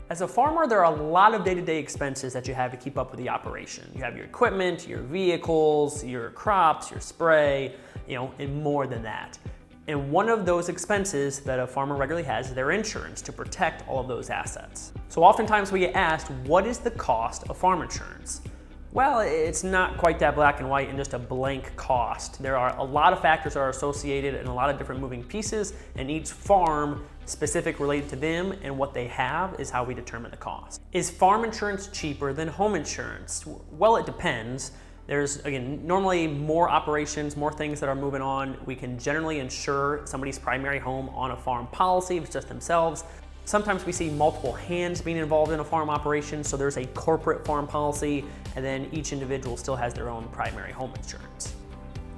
As a farmer, there are a lot of day-to-day expenses that you have to keep up with the operation. You have your equipment, your vehicles, your crops, your spray, and more than that. And one of those expenses that a farmer regularly has is their insurance to protect all of those assets. So oftentimes we get asked, what is the cost of farm insurance? Well, it's not quite that black and white and just a blank cost. There are a lot of factors that are associated and a lot of different moving pieces, and each farm specific related to them and what they have is how we determine the cost. Is farm insurance cheaper than home insurance? Well, it depends. There's, again, normally more operations, more things that are moving on. We can generally insure somebody's primary home on a farm policy if it's just themselves. Sometimes we see multiple hands being involved in a farm operation, so there's a corporate farm policy, and then each individual still has their own primary home insurance.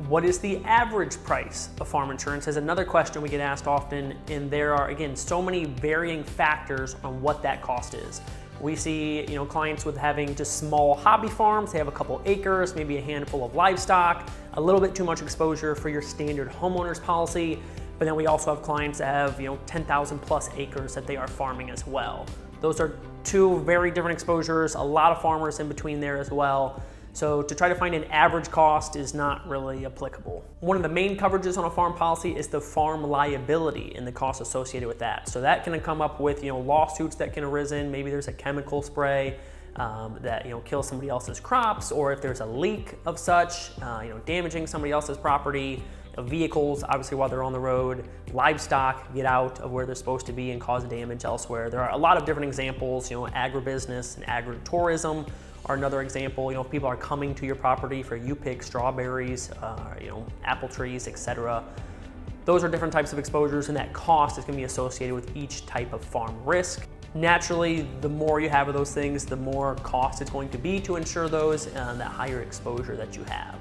What is the average price of farm insurance is another question we get asked often, and there are, again, so many varying factors on what that cost is. We see, clients with having just small hobby farms. They have a couple acres, maybe a handful of livestock, a little bit too much exposure for your standard homeowner's policy. But then we also have clients that have, 10,000 plus acres that they are farming as well. Those are two very different exposures, a lot of farmers in between there as well. So to try to find an average cost is not really applicable. One of the main coverages on a farm policy is the farm liability and the costs associated with that. So that can come up with, lawsuits that can arisen. Maybe there's a chemical spray that kills somebody else's crops, or if there's a leak of such, damaging somebody else's property. Vehicles, obviously while they're on the road, livestock get out of where they're supposed to be and cause damage elsewhere. There are a lot of different examples, agribusiness and agritourism are another example. If people are coming to your property for you pick strawberries, apple trees, etc. Those are different types of exposures, and that cost is going to be associated with each type of farm risk. Naturally, the more you have of those things, the more cost it's going to be to insure those and the higher exposure that you have.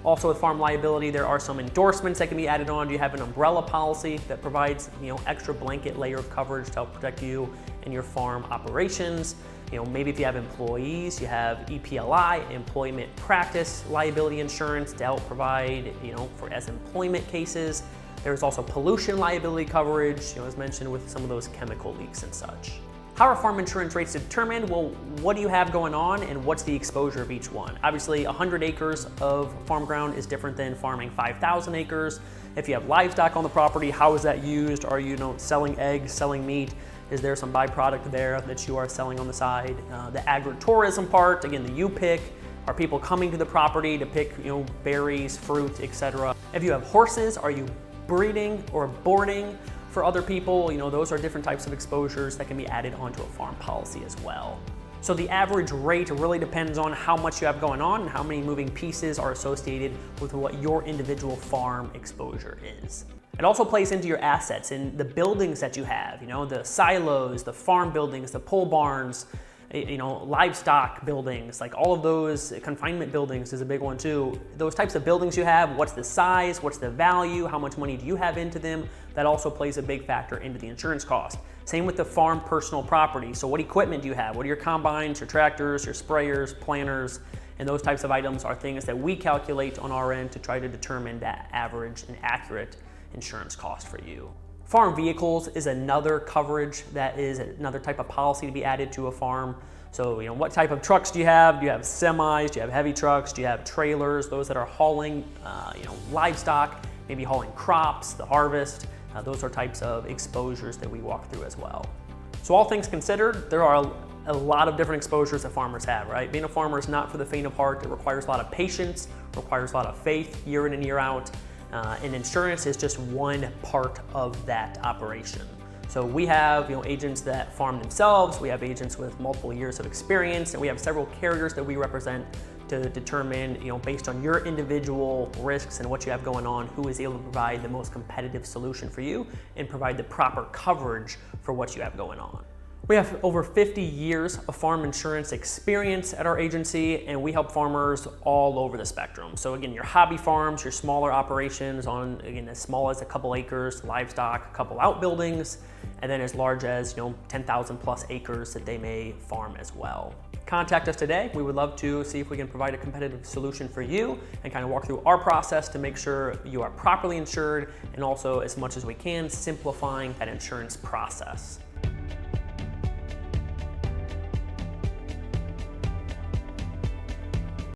Also with farm liability, there are some endorsements that can be added on. You have an umbrella policy that provides, extra blanket layer of coverage to help protect you and your farm operations. Maybe if you have employees, you have EPLI, employment practice liability insurance to help provide, for as employment cases. There's also pollution liability coverage, as mentioned with some of those chemical leaks and such. How are farm insurance rates determined? Well, what do you have going on and what's the exposure of each one? Obviously, 100 acres of farm ground is different than farming 5,000 acres. If you have livestock on the property, how is that used? Are you selling eggs, selling meat? Is there some byproduct there that you are selling on the side? The agritourism part, again, the you pick. Are people coming to the property to pick, berries, fruit, etc.? If you have horses, are you breeding or boarding for other people? Those are different types of exposures that can be added onto a farm policy as well. So the average rate really depends on how much you have going on and how many moving pieces are associated with what your individual farm exposure is. It also plays into your assets and the buildings that you have, the silos, the farm buildings, the pole barns, livestock buildings, like all of those. Confinement buildings is a big one too. Those types of buildings you have, what's the size, what's the value, how much money do you have into them? That also plays a big factor into the insurance cost. Same with the farm personal property. So what equipment do you have? What are your combines, your tractors, your sprayers, planters? And those types of items are things that we calculate on our end to try to determine that average and accurate insurance cost for you. Farm vehicles is another coverage that is another type of policy to be added to a farm. So, what type of trucks do you have? Do you have semis? Do you have heavy trucks? Do you have trailers? Those that are hauling, livestock, maybe hauling crops, the harvest. Those are types of exposures that we walk through as well. So all things considered, there are a lot of different exposures that farmers have, right? Being a farmer is not for the faint of heart. It requires a lot of patience, requires a lot of faith year in and year out. And insurance is just one part of that operation. So we have agents that farm themselves, we have agents with multiple years of experience, and we have several carriers that we represent to determine, based on your individual risks and what you have going on, who is able to provide the most competitive solution for you and provide the proper coverage for what you have going on. We have over 50 years of farm insurance experience at our agency, and we help farmers all over the spectrum. So again, your hobby farms, your smaller operations on, again, as small as a couple acres, livestock, a couple outbuildings, and then as large as 10,000 plus acres that they may farm as well. Contact us today. We would love to see if we can provide a competitive solution for you and kind of walk through our process to make sure you are properly insured, and also, as much as we can, simplifying that insurance process.